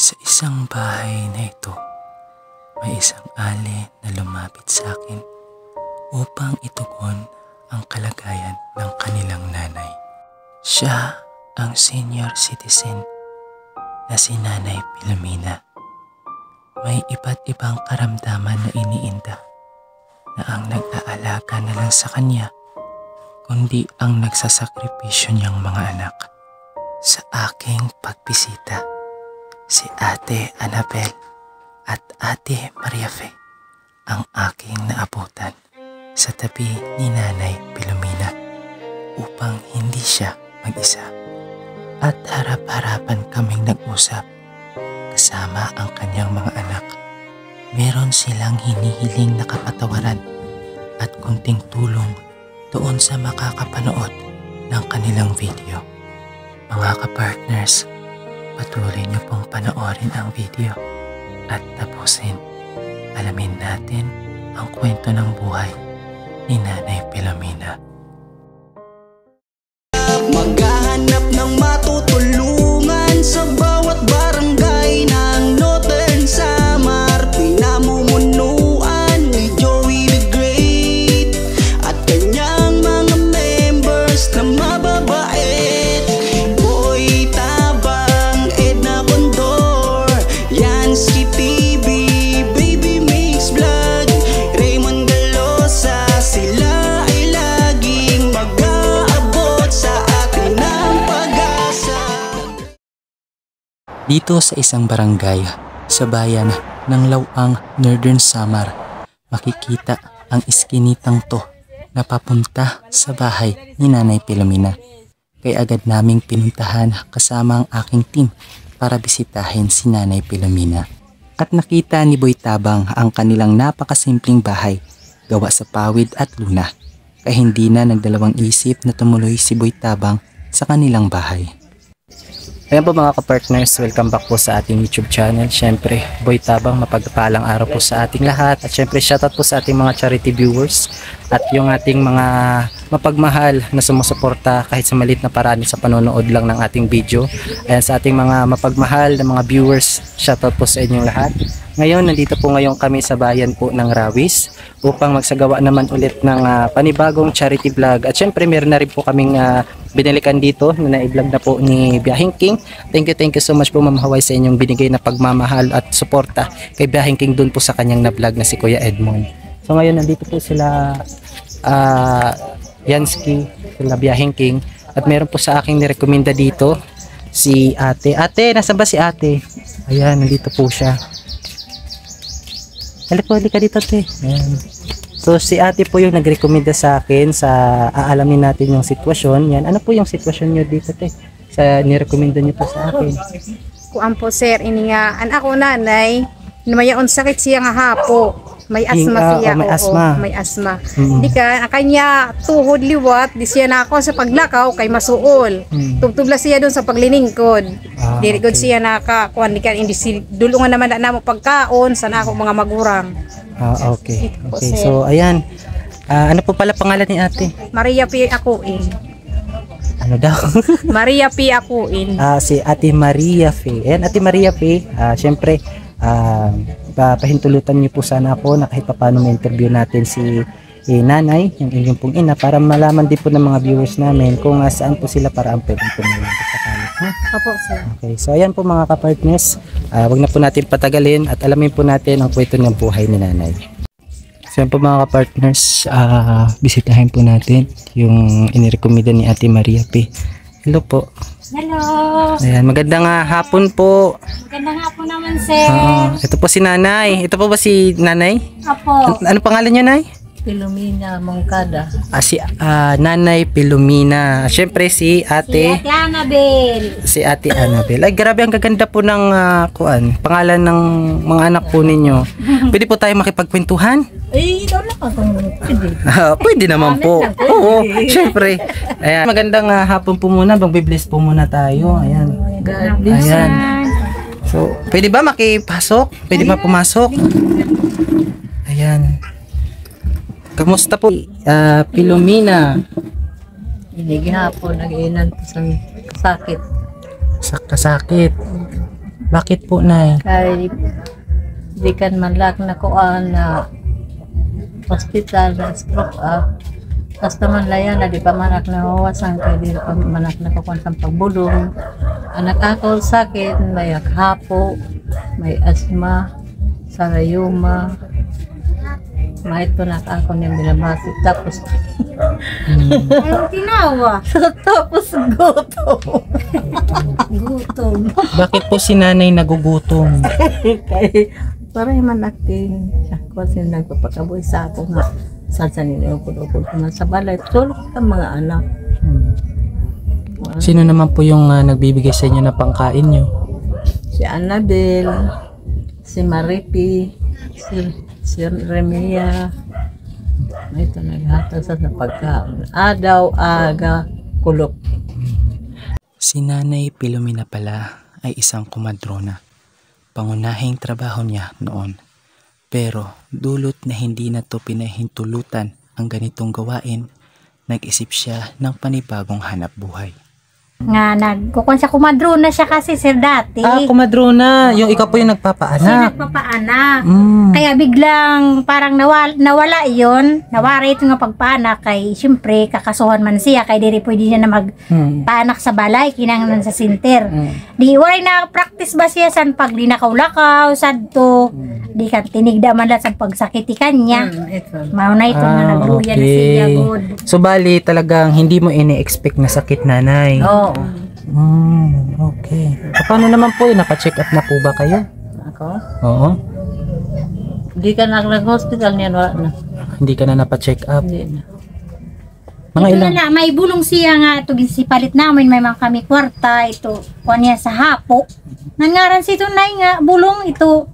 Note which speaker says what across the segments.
Speaker 1: Sa isang bahay na ito, may isang ali na lumapit sa akin upang itugon ang kalagayan ng kanilang nanay. Siya ang senior citizen na si Nanay Pilomena. May iba't ibang karamdaman na iniinda na ang nag-aalaga na lang sa kanya kundi ang nagsasakripisyo niyang mga anak. Sa aking pagbisita, si Ate Annabel at Ate Maria Fe ang aking naabutan sa tabi ni Nanay Pilomena upang hindi siya mag-isa. At harap-harapan kaming nag-usap kasama ang kanyang mga anak. Meron silang hinihiling na kapatawaran at kunting tulong doon sa makakapanood ng kanilang video. Mga kapartners, patuloy niyo pong panoorin ang video at tapusin. Alamin natin ang kwento ng buhay ni Nanay Pilomena.
Speaker 2: Maghahanap ng matutulungan sa bawat barangay ng Northern Samar. Pinamumunuan ni Joey the Great at kanyang mga members na mababait. Boy Tabang, Edna Condor, Yansky TV, Baby Mix Vlog, Raymond Galosa. Sila ay laging mag-aabot sa atin ng pag-asa.
Speaker 1: Dito sa isang barangay sa bayan ng Lawang, Northern Samar, makikita ang iskinitang to na papunta sa bahay ni Nanay Pilomena. Kaya agad naming pinuntahan kasama ang aking team para bisitahin si Nanay Pilomena. At nakita ni Boy Tabang ang kanilang napakasimpleng bahay gawa sa pawid at luna. Kaya hindi na nagdalawang isip na tumuloy si Boy Tabang sa kanilang bahay. Ayan po mga kapartners, welcome back po sa ating YouTube channel. Syempre, Boy Tabang, mapagpalang araw po sa ating lahat. At syempre, shoutout po sa ating mga charity viewers at yung ating mga mapagmahal na sumusuporta kahit sa maliit na paraan sa panonood lang ng ating video. Ayan, sa ating mga mapagmahal na mga viewers, shoutout po sa inyong lahat. Ngayon, nandito po ngayon kami sa bayan po ng Rawis upang magsagawa naman ulit ng panibagong charity vlog. At syempre, meron na rin po kaming binilikan dito na na-vlog na po ni Biyahing King. Thank you so much po Ma'am Hawaii sa inyong binigay na pagmamahal at suporta kay Biyahing King doon po sa kanyang na-vlog na si Kuya Edmond. So ngayon, nandito po sila Yansky, sila Biyahing King. At meron po sa aking nirekomenda dito si Ate. Ate, nasa ba si Ate? Ayan, nandito po siya. Halika dito, Ate. Ayan. So si Ate po yung nagrekomenda sa akin sa aalamin natin yung sitwasyon. Yan. Ano po yung sitwasyon nyo dito, Ate? Sa nirekomenda nyo po sa akin.
Speaker 3: Kuan po sir, ini nga anak ko nanay, mayaon sakit siya nga hapo. May asma siya.
Speaker 1: May asma.
Speaker 3: May asma. Di ka, kanya tuhod liwat, di siya na ako sa paglakaw kay masuol. Tubtubla siya doon sa pagliningkod. Diri gud siya nakakuan di ka hindi dulungan naman na mo pagkaon sa ako mga magurang.
Speaker 1: Okay. Okay. So ayan. Ano po pala pangalan ni Ate?
Speaker 3: Maria P. Akuin.
Speaker 1: Ano daw?
Speaker 3: Maria P. Akuin.
Speaker 1: Si Ate Maria Fe. And Ate Maria Fe, syempre pahintulutan niyo po sana ako na kahit paano ma-interview natin si nanay, yung inyong pong ina, para malaman din po ng mga viewers namin kung saan po sila para ang pwedeng tumulong sa kanila.
Speaker 3: Opo sir.
Speaker 1: Okay, so ayan po mga kapartners, wag na po natin patagalin at alamin po natin ang kwento ng buhay ni nanay. So ayan po mga kapartners, bisitahin po natin yung inirekomenda ni Ate Maria P. Hello po.
Speaker 4: Hello.
Speaker 1: Ayan, magandang hapon po.
Speaker 4: Magandang hapon naman, sir.
Speaker 1: Ito po si nanay. Ito po ba si nanay?
Speaker 4: Apo.
Speaker 1: Ano pangalan niyo, nay?
Speaker 4: Pilomena Mongkada.
Speaker 1: Si Nanay Pilomena. Siyempre si Ate.
Speaker 4: Si Ate Annabel.
Speaker 1: Si Ate Annabel. Ay, grabe, ang gaganda po ng pangalan ng mga anak po ninyo. Pwede po tayo makipagkwentuhan?
Speaker 4: Ay, ito lang ako. Pwede.
Speaker 1: Pwede naman po. Oo, siyempre. Ayan, magandang hapon po muna. Mag-bless po muna tayo. Ayan.
Speaker 4: God bless.
Speaker 1: Ayan. So, pwede ba makipasok? Pwede ba pumasok? Ayan. Kamusta po? Pilomena.
Speaker 4: Hindi gihapon, nag-iinan po sa sakit.
Speaker 1: Sa kasakit. Bakit po, Nay?
Speaker 4: Kay di kan manlak na kuan na hospital na stroke up. Basta man layan na di pa manak na hawasan kay di pa manak na kuan sa pagbulong. Anak ako sakit, may hapo, may asma, sarayuma. May ito na ako niyang binabati. Tapos
Speaker 3: Ayaw tinawa.
Speaker 4: tapos gutom. Gutom.
Speaker 1: Bakit po si nanay nagugutom?
Speaker 4: Kay para man natin ako sin nagpapakaboy sa ako nga sa ninupod-upod ko nga sa balay tulog ang mga anak.
Speaker 1: Sino naman po yung nagbibigay sa inyo na pangkain nyo?
Speaker 4: Si Annabel, si Maripi, si Remia. May ito naghatag sa pagkaon. Adaw, aga, kulok.
Speaker 1: Si Nanay Pilomena pala ay isang kumadrona. Pangunahing trabaho niya noon. Pero dulot na hindi na to pinahintulutan ang ganitong gawain, nag-isip siya ng panibagong hanap buhay.
Speaker 3: Nga nagkukuan sa kumadro na siya kasi sir dati.
Speaker 1: Kumadrona! Yung ikaw po yung
Speaker 3: Siya
Speaker 1: nagpapaanak.
Speaker 3: nagpapaanak.
Speaker 1: Mm.
Speaker 3: Kaya biglang parang nawala yon. Nawara ito nga pagpaanak kay siyempre kakasuhan man siya kay diri pwede niya na magpaanak sa balay kinanglan sa sinter. Di waray na practice ba siya san pag linakaw-lakaw sadto. Di kan tinigda man lang sa pagsakiti kanya.
Speaker 4: Ito.
Speaker 3: Mao na ito nga nagluya na siya good.
Speaker 1: So bali talagang hindi mo ini-expect na sakit, Nanay.
Speaker 4: Oo.
Speaker 1: Okay. Paano naman po yun? Naka-check up na po ba kayo?
Speaker 4: Ako?
Speaker 1: Oo.
Speaker 4: Di ka nag-hospital niyan, wala na.
Speaker 1: Hindi ka na napa-check up.
Speaker 4: Hindi na.
Speaker 1: Mga
Speaker 3: Ito
Speaker 1: ilang?
Speaker 3: na, may bulong siya nga ito gisipalit namin may mga kami kwarta ito kuan niya sa hapo. Nangaran si ito nay nga bulong ito.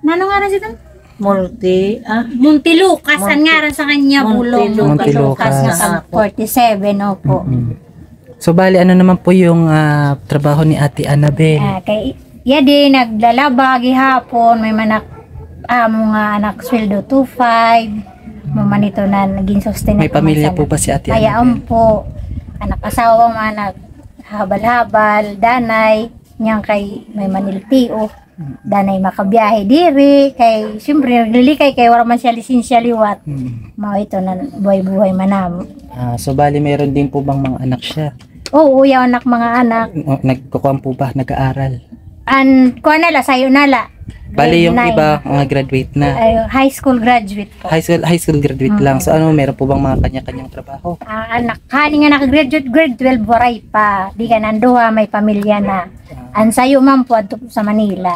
Speaker 3: Nano ngaran si ito?
Speaker 4: Multi,
Speaker 3: Muntilukas ang ngaran sa kanya bulong.
Speaker 1: Muntilukas.
Speaker 3: Nga sa 47 opo.
Speaker 1: So bali ano naman po yung trabaho ni Ate Annabel?
Speaker 3: Kay iya din naglalaba gihapon may manak mga anak sweldo 25. Maman ito na naging sustain.
Speaker 1: May pamilya po ba si Ate
Speaker 3: Kaya
Speaker 1: Annabel?
Speaker 3: po anak asawa man habal-habal danay niyang kay may maniltio. Danay makabiyahe diri kay siyempre naglilikay kay wala man siya lisensya liwat. Mao ito na buhay-buhay manamo.
Speaker 1: So bali mayroon din po bang mga anak siya?
Speaker 3: Oo, yaw anak mga anak.
Speaker 1: Nagkukuhan po ba? Nag-aaral?
Speaker 3: Kuha nala, sayo nala.
Speaker 1: Bali yung
Speaker 3: Grade
Speaker 1: iba mga graduate na.
Speaker 3: High school graduate po.
Speaker 1: High school graduate lang. So ano, meron po bang mga kanya-kanyang trabaho?
Speaker 3: Anak, kani nga nakagraduate grade 12 waray pa. Di ka nanduha, may pamilya na. Ang sayo man po adto po sa Manila.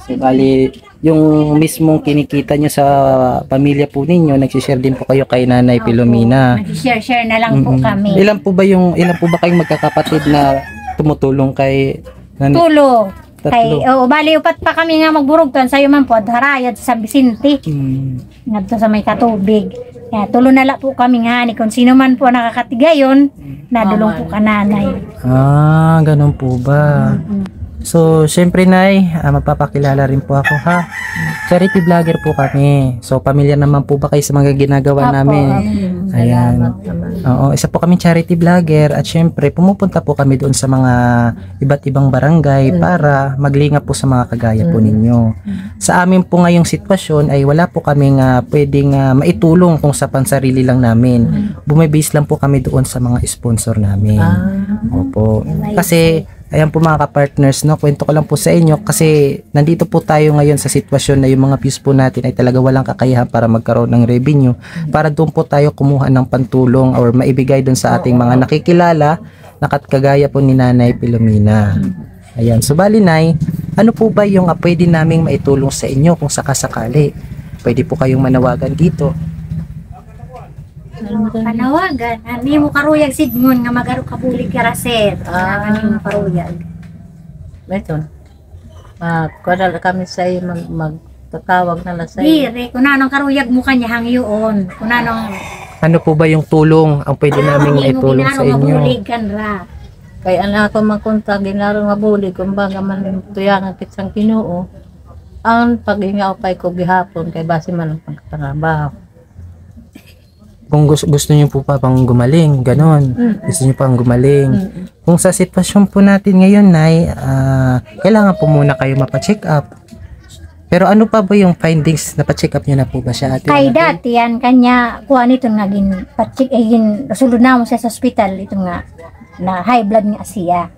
Speaker 1: So bali, yung mismong kinikita nyo sa pamilya po ninyo, nagsishare din po kayo kay Nanay Pilomena.
Speaker 3: Nag-share na lang po kami.
Speaker 1: Ilan po ba kayong magkakapatid na tumutulong kay Nanay?
Speaker 3: Tulo.
Speaker 1: Tatlo.
Speaker 3: Kay, bali upat pa kami nga magburog to. Ang sayo man po, harayad sa San Vicente. Ngadto sa may katubig. Kaya tulo na lang po kami nga ni kung sino man po nakakatigayon, nadulong po ka nanay.
Speaker 1: Ganun po ba? So, syempre Nay, magpapakilala rin po ako ha. Charity vlogger po kami. So, pamilyar naman po ba kayo sa mga ginagawa namin? Ayan. Oo, isa po kami charity vlogger at syempre pumupunta po kami doon sa mga iba't ibang barangay para maglinga po sa mga kagaya po ninyo. Sa amin po ngayong sitwasyon ay wala po kaming pwedeng maitulong kung sa pansarili lang namin. Bumibase lang po kami doon sa mga sponsor namin. Opo. Kasi ayan po mga ka-partners, no, kwento ko lang po sa inyo kasi nandito po tayo ngayon sa sitwasyon na yung mga views po natin ay talaga walang kakayahan para magkaroon ng revenue para doon po tayo kumuha ng pantulong or maibigay doon sa ating mga nakikilala na kagaya po ni Nanay Pilomena. Ayan, so bali Nay, ano po ba yung pwede naming maitulong sa inyo kung sakasakali? Pwede po kayong manawagan dito.
Speaker 3: Panawagan, ani mo karuyag Sigmund nga magaro kabulig ka raser. Ani mo karuyag.
Speaker 4: Ito. Kuwala kami sa iyo magtatawag na lang sa iyo.
Speaker 3: Dire, kung anong karuyag mo kanya hangyoon. Kung anong
Speaker 1: Ano po ba yung tulong ang pwede naming maitulong sa inyo?
Speaker 3: mabulig kan ra.
Speaker 4: Kaya anak ko magkunta, ginarong mabulig, kumbaga man tuyangan kitsang Ginoo. Ang paghingaw pa ko gihapon, kay base man ang pagkatrabaho.
Speaker 1: Kung gusto niyo po pa pang gumaling, ganon. Gusto niyo pang gumaling. Kung sa sitwasyon po natin ngayon, Nay, kailangan po muna kayo mapacheck up. Pero ano pa ba yung findings? Napacheck up niyo na po ba siya, Ate?
Speaker 5: Kay
Speaker 1: Annabel?
Speaker 5: dati yan, kanya, kuha nito nga, sulod na mo siya sa hospital, ito nga, na high blood nga siya.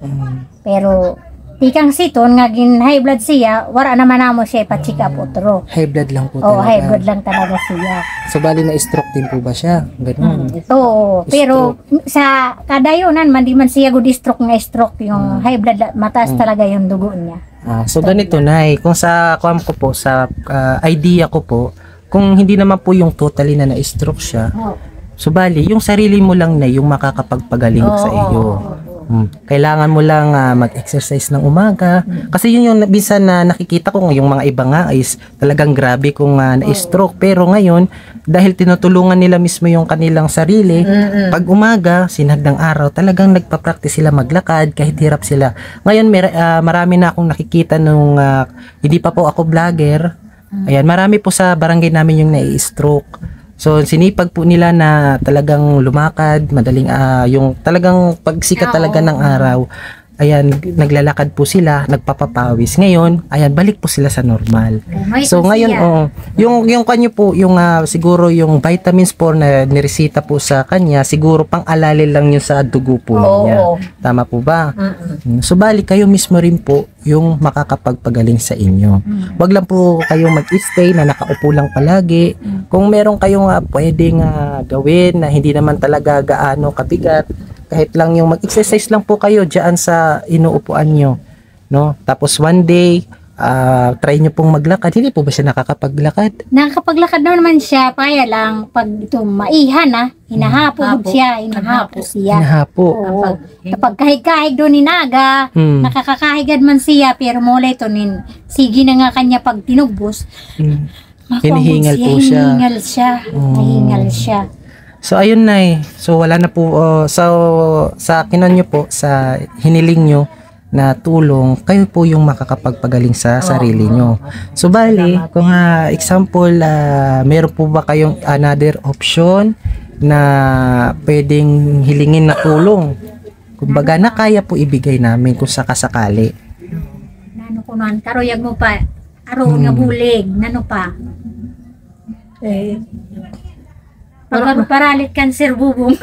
Speaker 5: Pero, tikang siton, nga gin high blood siya, wala naman na mo siya ipacheck up otro.
Speaker 1: High blood lang po
Speaker 5: Oo,
Speaker 1: talaga.
Speaker 5: high blood lang talaga siya.
Speaker 1: So, bali na stroke din po ba siya? Ganon.
Speaker 5: Oo, pero sa kadayunan, man di man siya good stroke nga stroke, yung high blood, mataas talaga yung dugo niya.
Speaker 1: So ganito, Nay, kung sa kuwam ko po, sa idea ko po, kung hindi naman po yung totally na na-stroke siya, so bali, yung sarili mo lang na yung makakapagpagaling sa iyo. Kailangan mo lang mag-exercise ng umaga. Kasi yun yung minsan na nakikita ko, yung mga iba nga is talagang grabe kung na-stroke. Pero ngayon, dahil tinutulungan nila mismo yung kanilang sarili, pag umaga, sinagdang araw, talagang nagpa-practice sila maglakad kahit hirap sila. Ngayon, marami na akong nakikita nung hindi pa po ako vlogger. Ayan, marami po sa barangay namin yung na-stroke. So, sinipag po nila na talagang lumakad, madaling, yung talagang pagsikat talaga ng araw, ayan, naglalakad po sila, nagpapapawis. Ngayon, ayan, balik po sila sa normal. So, ngayon, yung kanyo po, yung siguro yung vitamins po na niresita po sa kanya, siguro pang alalil lang yun sa dugo po niya. Tama po ba? So, bali, kayo mismo rin po yung makakapagpagaling sa inyo. Wag lang po kayong mag-stay na nakaupo lang palagi. Kung meron kayong pwedeng gawin na hindi naman talaga gaano kabigat, kahit lang yung mag-exercise lang po kayo diyan sa inuupuan nyo, no? Tapos one day, try nyo pong maglakad. Hindi po ba siya nakakapaglakad?
Speaker 5: Nakakapaglakad naman siya, kaya lang, pag ito maihan hinahapo siya, hinahapo siya.
Speaker 1: Hinahapo.
Speaker 5: Oo. Kapag kahig-kahig doon ni Naga, nakakakahigad man siya, pero mula ito sige na nga kanya pag tinugbos,
Speaker 1: Hinihingal po siya.
Speaker 5: Nahingal siya.
Speaker 1: So ayun, Nay. So wala na po sa kinan nyo po, sa hiniling nyo na tulong, kayo po yung makakapagpagaling sa sarili nyo. So bali, kung example, meron po ba kayong another option na pwedeng hilingin na tulong? Kumbaga na kaya po ibigay namin kung sakasakali.
Speaker 5: Nano ko nun, karoyag mo pa, aron nga bulig, nano pa. Paralit cancer bubong.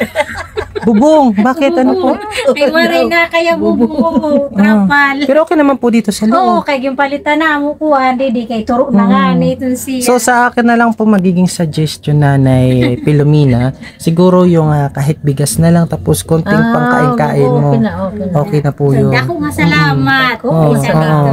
Speaker 1: Bubong, bakit? Ano po?
Speaker 5: Ay, maray na kaya bubong. Trapal.
Speaker 1: Pero okay naman po dito sa
Speaker 5: Oo,
Speaker 1: loob.
Speaker 5: kay yung palitan na mo kuha, di kay turo na nga nito siya.
Speaker 1: So sa akin na lang po magiging suggestion, Nanay Pilomena, siguro yung kahit bigas na lang tapos konting pangkain-kain mo. Okay na po yun.
Speaker 5: Dako nga salamat.
Speaker 1: Oo,
Speaker 5: Isa
Speaker 1: oo.
Speaker 5: dito.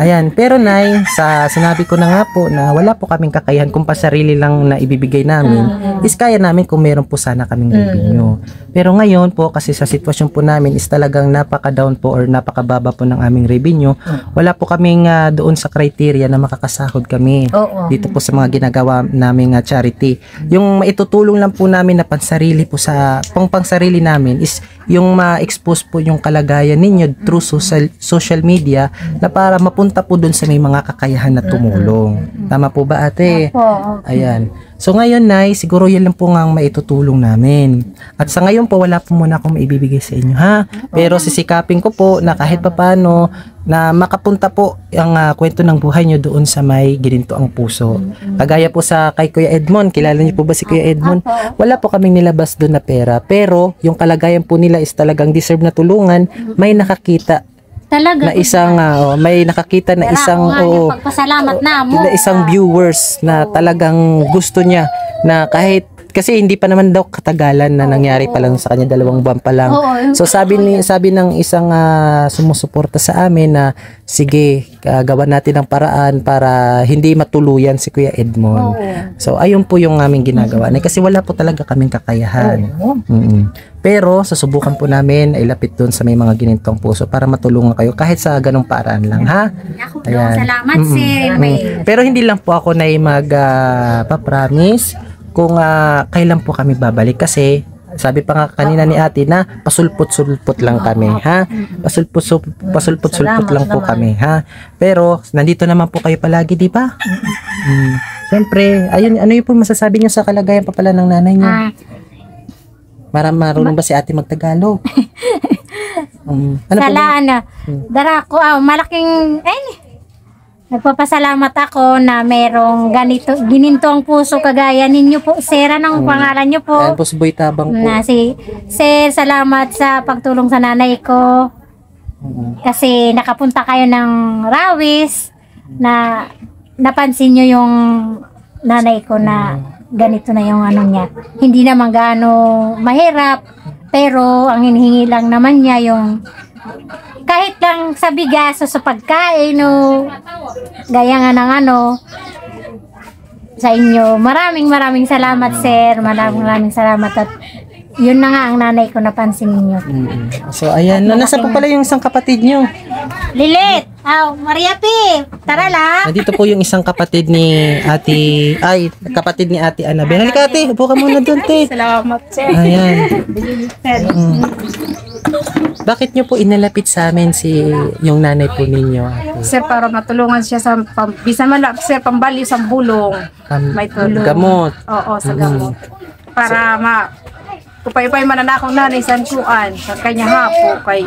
Speaker 1: Ayan, pero Nay, sinabi ko na nga po na wala po kaming kakayahan kung pasarili lang na ibibigay namin, is kaya namin kung meron po sana kaming revenue. Pero ngayon po, kasi sa sitwasyon po namin is talagang napaka-down po or napakababa po ng aming revenue, wala po kaming doon sa criteria na makakasahod kami dito po sa mga ginagawa naming charity. Yung maitutulong lang po namin na pansarili po sa pangsarili namin is yung ma-expose po yung kalagayan ninyo through social media na para mapunta po doon sa may mga kakayahan na tumulong. Tama po ba, ate? Ayan. So ngayon, Nay, siguro yan lang po nga ang maitutulong namin. At sa ngayon po, wala po muna akong maibibigay sa inyo, ha? Pero sisikapin ko po na kahit papano na makapunta po ang kwento ng buhay nyo doon sa may gininto ang puso. Kagaya po sa kay Kuya Edmond, kilala niyo po ba si Kuya Edmond? Wala po kaming nilabas doon na pera, pero yung kalagayan po nila is talagang deserve na tulungan, may nakakita
Speaker 5: Talaga.
Speaker 1: na isang may nakakita na isang
Speaker 5: pagpasalamat na mo.
Speaker 1: na isang viewers na talagang gusto niya na kahit kasi hindi pa naman daw katagalan na nangyari pa lang sa kanya, 2 buwan pa lang. So sabi ng isang sumusuporta sa amin na sige, gawan natin ang paraan para hindi matuluyan si Kuya Edmond. So ayun po yung aming ginagawa kasi wala po talaga kaming kakayahan. Pero susubukan po namin ay lapit doon sa may mga ginintong puso para matulungan kayo kahit sa ganung paraan lang, ha? Ayan.
Speaker 5: Salamat, sir.
Speaker 1: Pero hindi lang po ako na mag-promise kung kailan po kami babalik kasi sabi pa nga kanina ni ate na pasulpot-sulpot lang kami, ha? Pasulpot-sulpot lang po kami, ha? Pero nandito naman po kayo palagi, di ba? So
Speaker 6: Siyempre, ayun, ano yung po masasabi niyo sa kalagayan pa pala ng nanay niyo? Marunong ba si ate magtagalog? Ano po ba?
Speaker 5: Dara ko, malaking, nagpapasalamat ako na merong gininto ang puso kagaya ninyo po, sir. Anong pangalan niyo po?
Speaker 6: Ayan po si Boy Tabang po.
Speaker 5: Sir, salamat sa pagtulong sa nanay ko. Kasi nakapunta kayo ng Rawis na napansin nyo yung nanay ko na ganito na yung ano niya. Hindi naman gaano mahirap, pero ang hinihingi lang naman niya yung kahit lang sa bigas o sa pagkain o gaya nga ng sa inyo. Maraming salamat, sir. Maraming salamat at yun na nga ang nanay ko napansin niyo.
Speaker 6: So ayan, nasa po pala yung isang kapatid niyo.
Speaker 5: Lilit! Maria P! Tara lang!
Speaker 6: Nandito po yung isang kapatid ni kapatid ni Ate Annabel. Halika ate, upo ka muna doon, te.
Speaker 3: Salamat, sir.
Speaker 6: Ayan. Bakit niyo po inalapit sa amin yung nanay po ninyo, ate?
Speaker 3: Sir, para matulungan siya sa bisan man lang, sir, pambali sa bulong. May tulong.
Speaker 6: Gamot.
Speaker 3: Oo, sa gamot. Para kupay-pay man na akong nanay sa kuan sa kanya hapo kay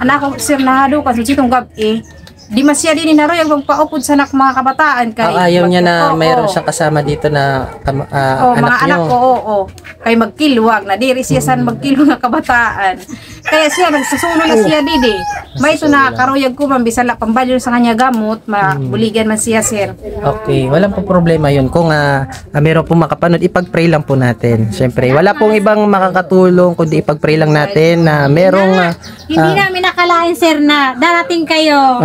Speaker 3: anak ko sir nahado kasi sitong gabi di masya din inaroy ang pagpaupod sa mga kabataan kay
Speaker 6: ayaw niya na mayroon siyang kasama dito na anak
Speaker 3: mga anak
Speaker 6: niyo.
Speaker 3: ko kay magkilwag na diri siya san magkilwag nga kabataan kaya siya nagsusuno na siya didi may ito na karuyag ko bisala pambalyo sa kanya gamot mabuligan man siya sir.
Speaker 6: Okay, walang po problema yun kung meron po makapanood ipag-pray lang po natin syempre wala pong ibang makakatulong kundi ipag-pray lang natin na merong
Speaker 5: hindi namin nakalain, sir, na darating kayo.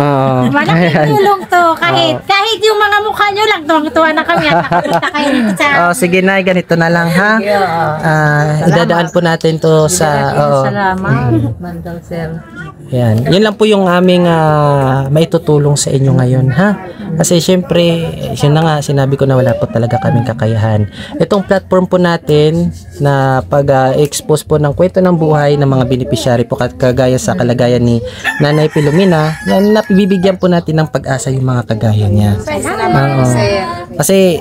Speaker 5: Malaking tulong to. Kahit yung mga mukha nyo lang, tuwang-tuwa na kami at nakapunta kayo dito sa...
Speaker 6: sige na, ganito na lang ha. Idadaan po natin to sa...
Speaker 4: Salamat, Mandal, sir.
Speaker 6: Yan. Yan lang po yung aming maitutulong sa inyo ngayon ha. Kasi syempre, yun na nga, sinabi ko na wala po talaga kaming kakayahan. Itong platform po natin na pag-expose po ng kwento ng buhay ng mga beneficiary po kagaya sa kalagayan ni Nanay Filomena, yan napibibigyan po natin ng pag-asa yung mga kagaya niya. Kasi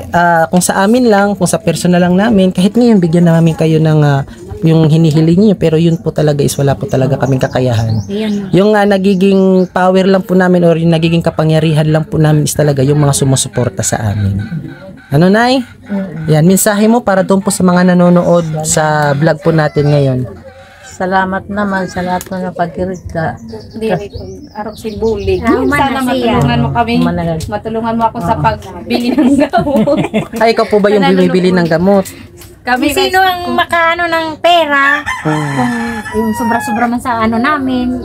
Speaker 6: kung sa amin lang, kung sa personal lang namin, kahit ngayon bigyan namin kayo ng yung hinihiling niyo pero yun po talaga is wala po talaga kaming kakayahan. Yung nagiging power lang po namin or yung nagiging kapangyarihan lang po namin is talaga yung mga sumusuporta sa amin. Ano, Nay? Yan, mensahe mo para doon po sa mga nanonood sa vlog po natin ngayon.
Speaker 4: Salamat naman sa lahat ng pagkirita.
Speaker 3: Diri ko arok si bulig. Sana matulungan mo kami. Matulungan mo ako sa pagbili ng gamot.
Speaker 6: Ay, ikaw po ba yung bumibili ng gamot?
Speaker 5: Kami sino ang makaano ng pera kung yung sobra-sobra man sa namin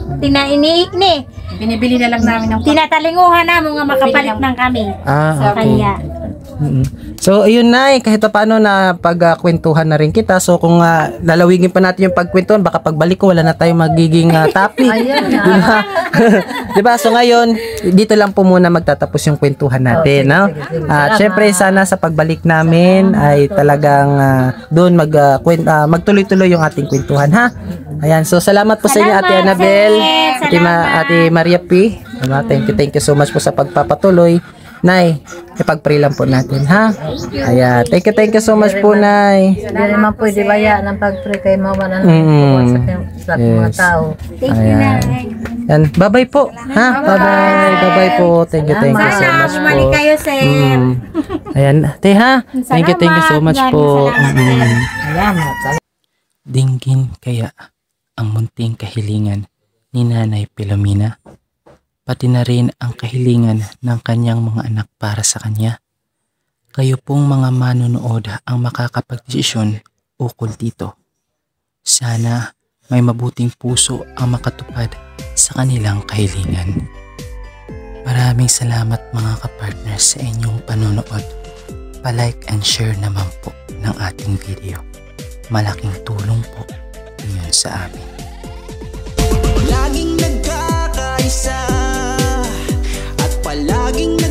Speaker 3: binibili na lang namin ng
Speaker 5: tinatalinguhan namin nga makapalit ng kami sa kanya.
Speaker 6: So ayun na kahit paano na pagkwentuhan na rin kita. So kung lalawigin pa natin yung pagkwentuhan baka pagbalik ko wala na tayong magiging topic. Diba? Diba? So ngayon dito lang po muna magtatapos yung kwentuhan natin, no? At syempre sana sa pagbalik namin ay talagang doon magtuloy-tuloy yung ating kwentuhan ha. Ayan, so salamat po sa inyo Ate Annabel, Ate Maria P. Thank you so much po sa pagpapatuloy. Nay, ipag-pray lang po natin, ha? Ayan, thank you so much po, Nay.
Speaker 4: Hindi naman pwede baya ng pag-pray kay mama na sa mga tao.
Speaker 5: Thank you, Nay.
Speaker 6: Yan, bye-bye po, ha? Bye-bye po. Thank you so much po.
Speaker 5: Bumalik kayo, sir.
Speaker 6: Ayan, te ha? Thank you so much po.
Speaker 1: Dinggin kaya ang munting kahilingan ni Nanay Filomena? Pati na rin ang kahilingan ng kanyang mga anak para sa kanya. Kayo pong mga manonood ang makakapagdesisyon ukol dito. Sana may mabuting puso ang makatupad sa kanilang kahilingan. Maraming salamat mga kapartners sa inyong panonood. Pa-like and share naman po ng ating video. Malaking tulong po yun sa amin.
Speaker 2: Laging nagkakaisa at palaging